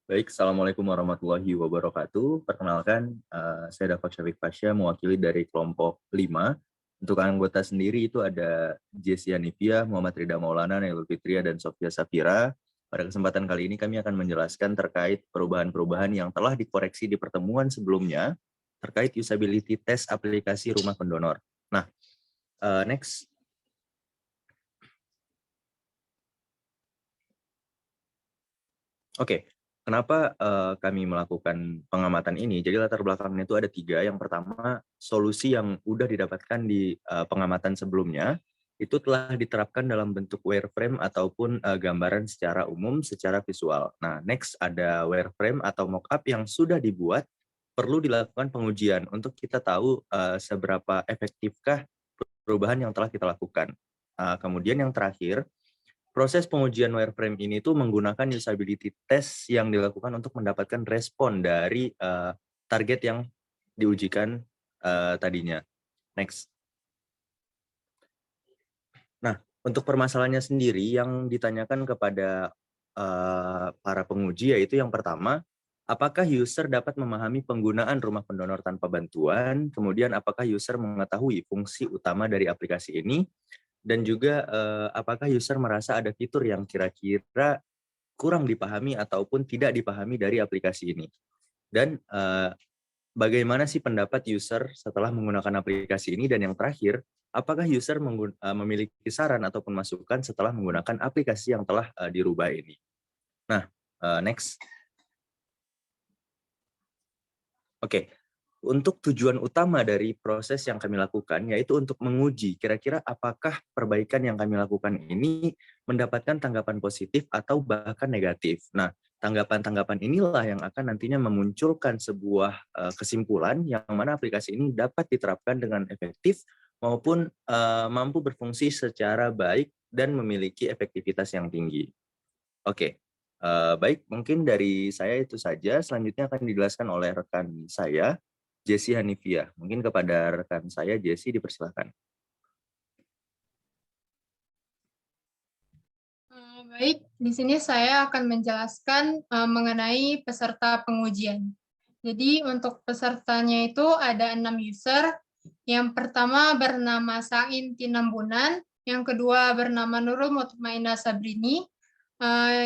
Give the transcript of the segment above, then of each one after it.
Baik, Assalamualaikum warahmatullahi wabarakatuh. Perkenalkan, saya Dafa Syafiq Pasha, mewakili dari kelompok 5. Untuk anggota sendiri itu ada Jessi Hanifia, Muhammad Rida Maulana, Nailul Fitria, dan Sofia Safira. Pada kesempatan kali ini kami akan menjelaskan terkait perubahan-perubahan yang telah dikoreksi di pertemuan sebelumnya terkait usability test aplikasi rumah pendonor. Nah, next. Oke, kenapa kami melakukan pengamatan ini? Jadi latar belakangnya itu ada 3. Yang pertama, solusi yang udah didapatkan di pengamatan sebelumnya itu telah diterapkan dalam bentuk wireframe ataupun gambaran secara umum, secara visual. Nah, next ada wireframe atau mockup yang sudah dibuat, perlu dilakukan pengujian untuk kita tahu seberapa efektifkah perubahan yang telah kita lakukan. Kemudian yang terakhir, proses pengujian wireframe ini tuh menggunakan usability test yang dilakukan untuk mendapatkan respon dari target yang diujikan tadinya. Next. Nah, untuk permasalahannya sendiri yang ditanyakan kepada para penguji yaitu yang pertama, apakah user dapat memahami penggunaan rumah pendonor tanpa bantuan? Kemudian apakah user mengetahui fungsi utama dari aplikasi ini? Dan juga apakah user merasa ada fitur yang kira-kira kurang dipahami ataupun tidak dipahami dari aplikasi ini. Dan bagaimana sih pendapat user setelah menggunakan aplikasi ini, dan yang terakhir, apakah user memiliki saran ataupun masukan setelah menggunakan aplikasi yang telah dirubah ini. Nah, next. Oke. Untuk tujuan utama dari proses yang kami lakukan, yaitu untuk menguji kira-kira apakah perbaikan yang kami lakukan ini mendapatkan tanggapan positif atau bahkan negatif. Nah, tanggapan-tanggapan inilah yang akan nantinya memunculkan sebuah kesimpulan yang mana aplikasi ini dapat diterapkan dengan efektif maupun mampu berfungsi secara baik dan memiliki efektivitas yang tinggi. Oke. Baik, mungkin dari saya itu saja. Selanjutnya akan dijelaskan oleh rekan saya, Jessi Hanifia. Mungkin kepada rekan saya, Jessi, dipersilakan. Baik, di sini saya akan menjelaskan mengenai peserta pengujian. Jadi untuk pesertanya itu ada 6 user. Yang pertama bernama Sain Tinambunan, yang kedua bernama Nurul Mutmainah Sabrini,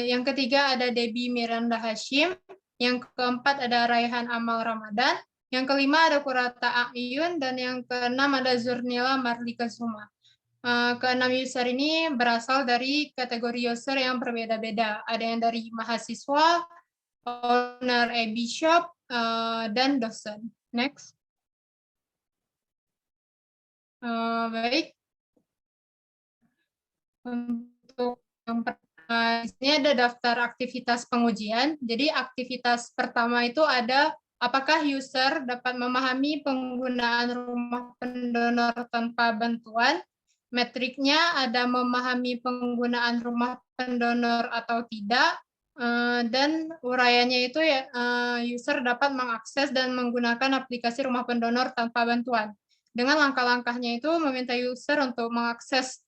yang ketiga ada Debbie Miranda Hashim, yang keempat ada Raihan Amal Ramadan, yang kelima ada Kurata Ayun, dan yang keenam ada Zurnila Marlika Suma. Keenam user ini berasal dari kategori user yang berbeda-beda. Ada yang dari mahasiswa, owner e-bishop, dan dosen. Next. Baik. Untuk yang pertama, di sini ada daftar aktivitas pengujian. Jadi aktivitas pertama itu ada apakah user dapat memahami penggunaan rumah pendonor tanpa bantuan. Metriknya ada memahami penggunaan rumah pendonor atau tidak, dan uraiannya itu ya user dapat mengakses dan menggunakan aplikasi rumah pendonor tanpa bantuan. Dengan langkah-langkahnya itu meminta user untuk mengakses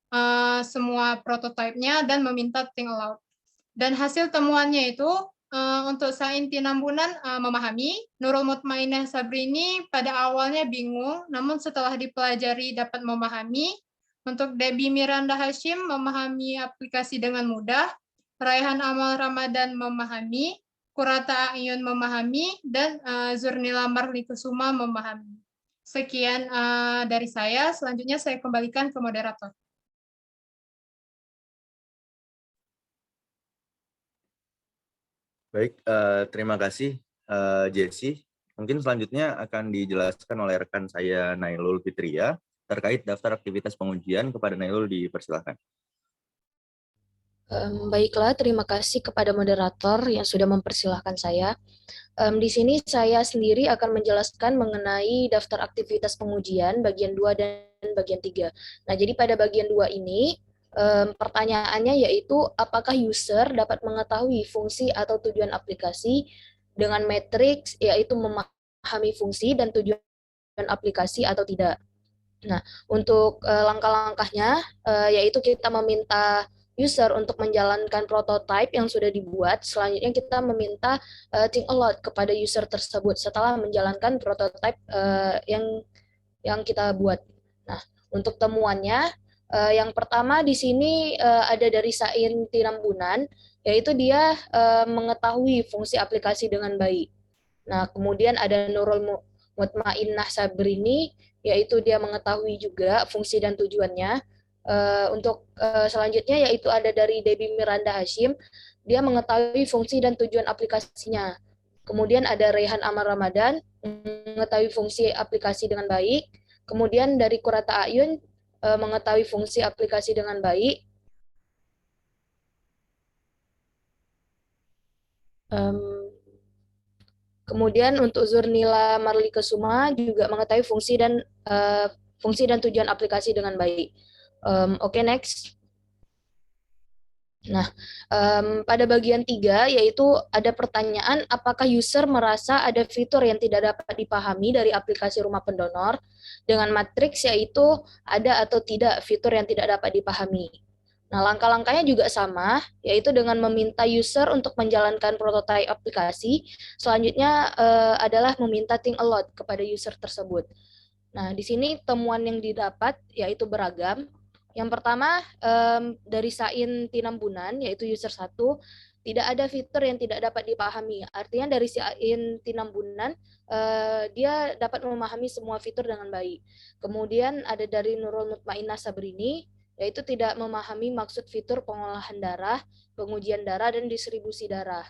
semua prototipenya dan meminta thing allowed. Dan hasil temuannya itu untuk Sain Tinambunan memahami, Nurul Mutmainah Sabrini pada awalnya bingung, namun setelah dipelajari dapat memahami. Untuk Debbie Miranda Hashim memahami aplikasi dengan mudah, Raihan Amal Ramadan memahami, Kurata Ayun memahami, dan Zurnila Marlikusuma memahami. Sekian dari saya, selanjutnya saya kembalikan ke moderator. Baik, terima kasih Jessi. Mungkin selanjutnya akan dijelaskan oleh rekan saya, Nailul Fitria, terkait daftar aktivitas pengujian. Kepada Nailul, dipersilakan. Baiklah, terima kasih kepada moderator yang sudah mempersilahkan saya. Di sini saya sendiri akan menjelaskan mengenai daftar aktivitas pengujian bagian 2 dan bagian 3. Nah, jadi pada bagian 2 ini, pertanyaannya yaitu apakah user dapat mengetahui fungsi atau tujuan aplikasi dengan matriks yaitu memahami fungsi dan tujuan aplikasi atau tidak. Nah, untuk langkah-langkahnya yaitu kita meminta user untuk menjalankan prototipe yang sudah dibuat. Selanjutnya kita meminta think aloud kepada user tersebut setelah menjalankan prototipe yang kita buat. Nah, untuk temuannya, yang pertama di sini ada dari Sain Tinambunan, yaitu dia mengetahui fungsi aplikasi dengan baik. Nah, kemudian ada Nurul Mutmainnah Sabrini, yaitu dia mengetahui juga fungsi dan tujuannya. Untuk selanjutnya yaitu ada dari Debbie Miranda Hashim, dia mengetahui fungsi dan tujuan aplikasinya. Kemudian ada Rehan Amar Ramadan, mengetahui fungsi aplikasi dengan baik. Kemudian dari Kurata Ayun, mengetahui fungsi aplikasi dengan baik. Kemudian untuk Zurnila Marli Kesuma juga mengetahui fungsi dan tujuan aplikasi dengan baik. Oke, next. Nah, pada bagian 3 yaitu ada pertanyaan apakah user merasa ada fitur yang tidak dapat dipahami dari aplikasi rumah pendonor dengan matriks yaitu ada atau tidak fitur yang tidak dapat dipahami. Nah, langkah-langkahnya juga sama, yaitu dengan meminta user untuk menjalankan prototipe aplikasi. Selanjutnya adalah meminta think aloud kepada user tersebut. Nah, di sini temuan yang didapat yaitu beragam. Yang pertama dari Sain Tinambunan, yaitu user 1, tidak ada fitur yang tidak dapat dipahami. Artinya dari Sain Tinambunan, dia dapat memahami semua fitur dengan baik. Kemudian ada dari Nurul Mutmainnah Sabrini, yaitu tidak memahami maksud fitur pengolahan darah, pengujian darah, dan distribusi darah.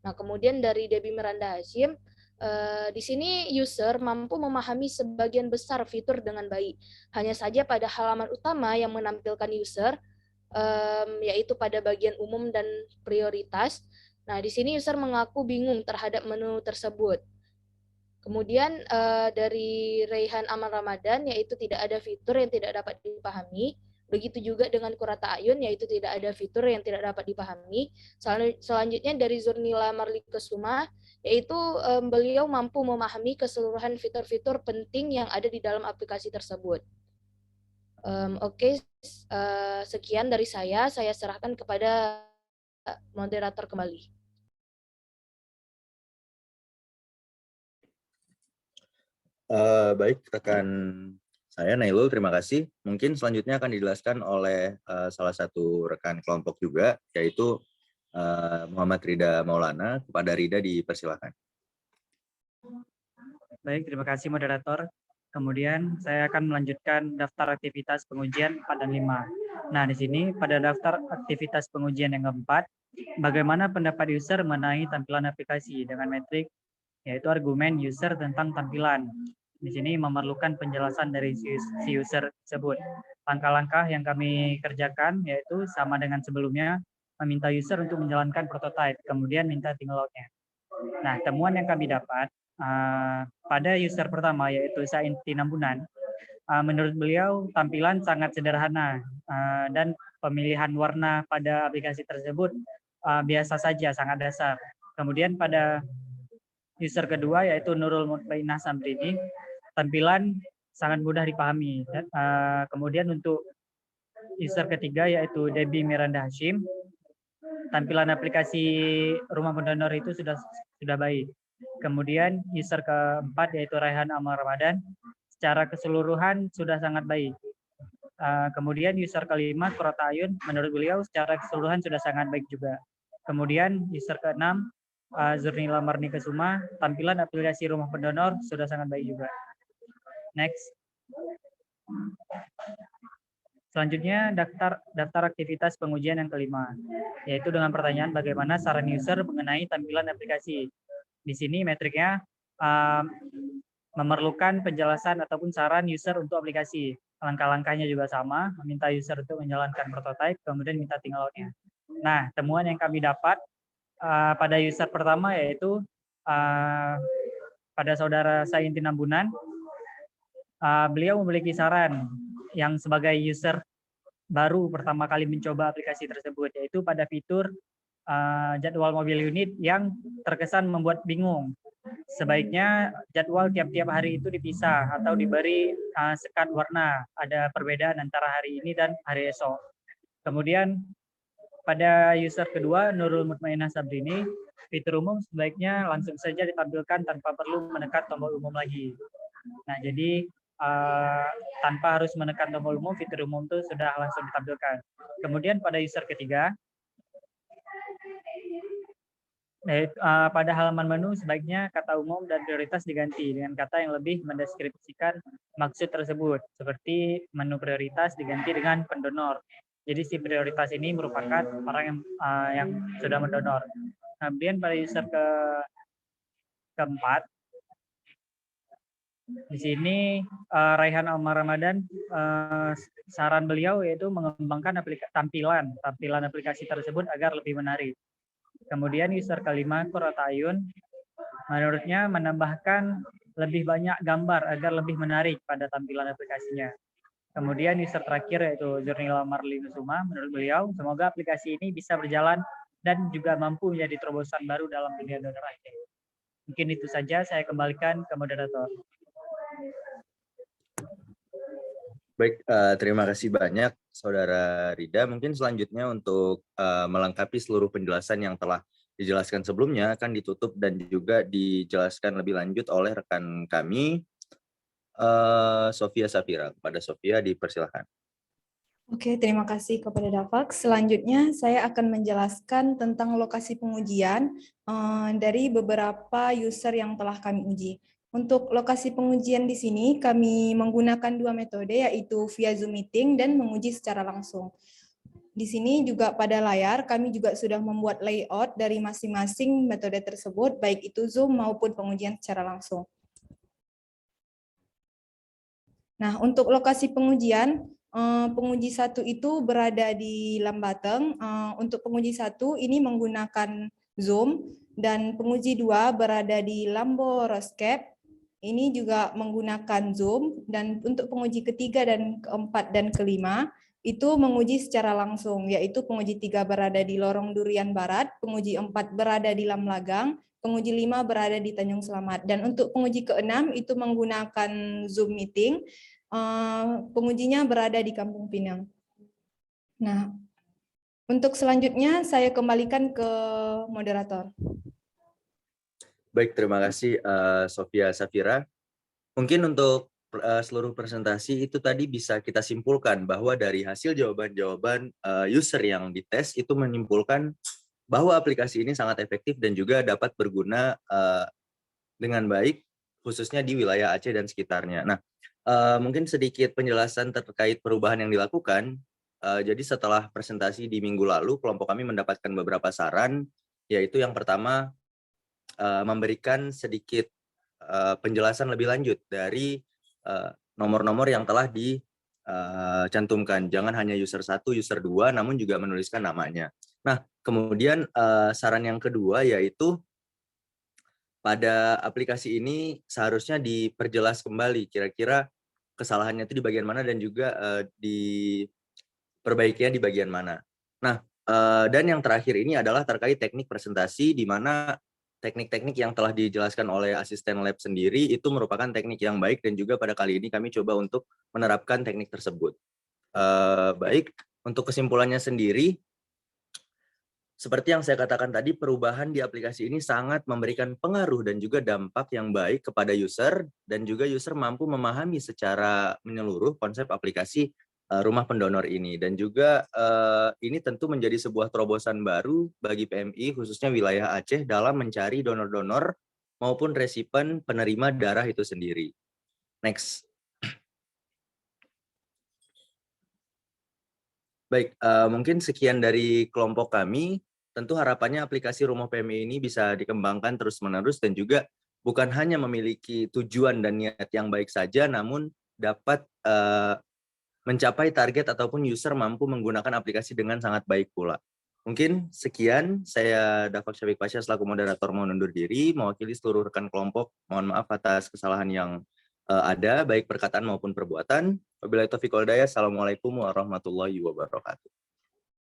Nah, kemudian dari Debbie Miranda Hashim, di sini user mampu memahami sebagian besar fitur dengan baik. Hanya saja pada halaman utama yang menampilkan user, yaitu pada bagian umum dan prioritas. Nah, di sini user mengaku bingung terhadap menu tersebut. Kemudian dari Rehan Amal Ramadan, yaitu tidak ada fitur yang tidak dapat dipahami. Begitu juga dengan Kurata Ayun, yaitu tidak ada fitur yang tidak dapat dipahami. Selanjutnya dari Zurnila Marli Kesuma, yaitu beliau mampu memahami keseluruhan fitur-fitur penting yang ada di dalam aplikasi tersebut. Oke, sekian dari saya serahkan kepada moderator kembali. Baik, rekan saya Nailul, terima kasih. Mungkin selanjutnya akan dijelaskan oleh salah satu rekan kelompok juga, yaitu Muhammad Rida Maulana. Kepada Rida dipersilakan. Baik, terima kasih moderator. Kemudian saya akan melanjutkan daftar aktivitas pengujian 4 dan 5. Nah, di sini pada daftar aktivitas pengujian yang keempat, bagaimana pendapat user mengenai tampilan aplikasi dengan metrik, yaitu argumen user tentang tampilan. Di sini memerlukan penjelasan dari si user tersebut. Langkah-langkah yang kami kerjakan yaitu sama dengan sebelumnya, meminta user untuk menjalankan prototipe, kemudian minta think aloud-nya. Nah, temuan yang kami dapat pada user pertama yaitu Sain Tinambunan, menurut beliau tampilan sangat sederhana dan pemilihan warna pada aplikasi tersebut biasa saja, sangat dasar. Kemudian pada user kedua yaitu Nurul Mutmainnah Sabrini, tampilan sangat mudah dipahami. Kemudian untuk user ketiga yaitu Debbie Miranda Hashim, tampilan aplikasi rumah pendonor itu sudah baik. Kemudian user keempat yaitu Rehan Amar Ramadan, secara keseluruhan sudah sangat baik. Kemudian user kelima Kurata Ayun, menurut beliau secara keseluruhan sudah sangat baik juga. Kemudian user keenam Zurnila Marli Kesuma, tampilan aplikasi rumah pendonor sudah sangat baik juga. Next. Selanjutnya daftar aktivitas pengujian yang kelima, yaitu dengan pertanyaan bagaimana saran user mengenai tampilan aplikasi. Di sini metriknya memerlukan penjelasan ataupun saran user untuk aplikasi. Langkah-langkahnya juga sama, meminta user untuk menjalankan prototipe, kemudian minta think aloud-nya. Nah, temuan yang kami dapat pada user pertama yaitu pada saudara Sain Tinambunan, beliau memiliki saran yang sebagai user baru pertama kali mencoba aplikasi tersebut, yaitu pada fitur jadwal mobil unit yang terkesan membuat bingung. Sebaiknya jadwal tiap-tiap hari itu dipisah atau diberi sekat warna, ada perbedaan antara hari ini dan hari esok. Kemudian pada user kedua, Nurul Mutmainah Sabrini, fitur umum sebaiknya langsung saja ditampilkan tanpa perlu menekan tombol umum lagi. Nah, jadi tanpa harus menekan tombol umum, fitur umum itu sudah langsung ditampilkan. Kemudian pada user ketiga, pada halaman menu sebaiknya kata umum dan prioritas diganti dengan kata yang lebih mendeskripsikan maksud tersebut, seperti menu prioritas diganti dengan pendonor. Jadi si prioritas ini merupakan orang yang sudah mendonor. Kemudian pada user keempat, di sini Raihan Omar Ramadan, saran beliau yaitu mengembangkan tampilan aplikasi tersebut agar lebih menarik. Kemudian user kelima, Qurrata Ayun, menurutnya menambahkan lebih banyak gambar agar lebih menarik pada tampilan aplikasinya. Kemudian user terakhir yaitu Zurnila Marli Nusuma, menurut beliau, semoga aplikasi ini bisa berjalan dan juga mampu menjadi terobosan baru dalam dunia donor Aceh. Mungkin itu saja, saya kembalikan ke moderator. Baik, terima kasih banyak Saudara Rida. Mungkin selanjutnya untuk melengkapi seluruh penjelasan yang telah dijelaskan sebelumnya akan ditutup dan juga dijelaskan lebih lanjut oleh rekan kami, Sofia Safira. Kepada Sofia dipersilakan. Oke, terima kasih kepada Dafak. Selanjutnya saya akan menjelaskan tentang lokasi pengujian dari beberapa user yang telah kami uji. Untuk lokasi pengujian di sini kami menggunakan dua metode, yaitu via Zoom meeting dan menguji secara langsung. Di sini juga pada layar kami juga sudah membuat layout dari masing-masing metode tersebut, baik itu Zoom maupun pengujian secara langsung. Nah, untuk lokasi pengujian, penguji satu itu berada di Lambateng. Untuk penguji satu ini menggunakan Zoom, dan penguji dua berada di Lambo Roskep. Ini juga menggunakan Zoom, dan untuk penguji ketiga dan keempat dan kelima itu menguji secara langsung, yaitu penguji 3 berada di Lorong Durian Barat, penguji 4 berada di Lamlagang, penguji 5 berada di Tanjung Selamat. Dan untuk penguji ke-6 itu menggunakan Zoom meeting, pengujinya berada di Kampung Pinang. Nah, untuk selanjutnya saya kembalikan ke moderator. Baik, terima kasih Sofia Safira. Mungkin untuk seluruh presentasi itu tadi bisa kita simpulkan bahwa dari hasil jawaban-jawaban user yang dites itu menyimpulkan bahwa aplikasi ini sangat efektif dan juga dapat berguna dengan baik khususnya di wilayah Aceh dan sekitarnya. Nah, mungkin sedikit penjelasan terkait perubahan yang dilakukan. Jadi setelah presentasi di minggu lalu, kelompok kami mendapatkan beberapa saran, yaitu yang pertama memberikan sedikit penjelasan lebih lanjut dari nomor-nomor yang telah dicantumkan. Jangan hanya user 1, user 2, namun juga menuliskan namanya. Nah, kemudian saran yang kedua yaitu pada aplikasi ini seharusnya diperjelas kembali kira-kira kesalahannya itu di bagian mana dan juga diperbaikinya di bagian mana. Nah, dan yang terakhir ini adalah terkait teknik presentasi, di mana teknik-teknik yang telah dijelaskan oleh asisten lab sendiri itu merupakan teknik yang baik, dan juga pada kali ini kami coba untuk menerapkan teknik tersebut. Baik, untuk kesimpulannya sendiri, seperti yang saya katakan tadi, perubahan di aplikasi ini sangat memberikan pengaruh dan juga dampak yang baik kepada user, dan juga user mampu memahami secara menyeluruh konsep aplikasi rumah pendonor ini, dan juga ini tentu menjadi sebuah terobosan baru bagi PMI khususnya wilayah Aceh dalam mencari donor-donor maupun resipen penerima darah itu sendiri. Next. Baik, mungkin sekian dari kelompok kami. Tentu harapannya aplikasi Rumah PMI ini bisa dikembangkan terus-menerus dan juga bukan hanya memiliki tujuan dan niat yang baik saja, namun dapat mencapai target ataupun user mampu menggunakan aplikasi dengan sangat baik pula. Mungkin sekian, saya Dafak Syafiq Pasha selaku moderator mau undur diri, mewakili seluruh rekan kelompok. Mohon maaf atas kesalahan yang ada, baik perkataan maupun perbuatan. Wabillahi taufiq wal hidayah. Assalamualaikum warahmatullahi wabarakatuh.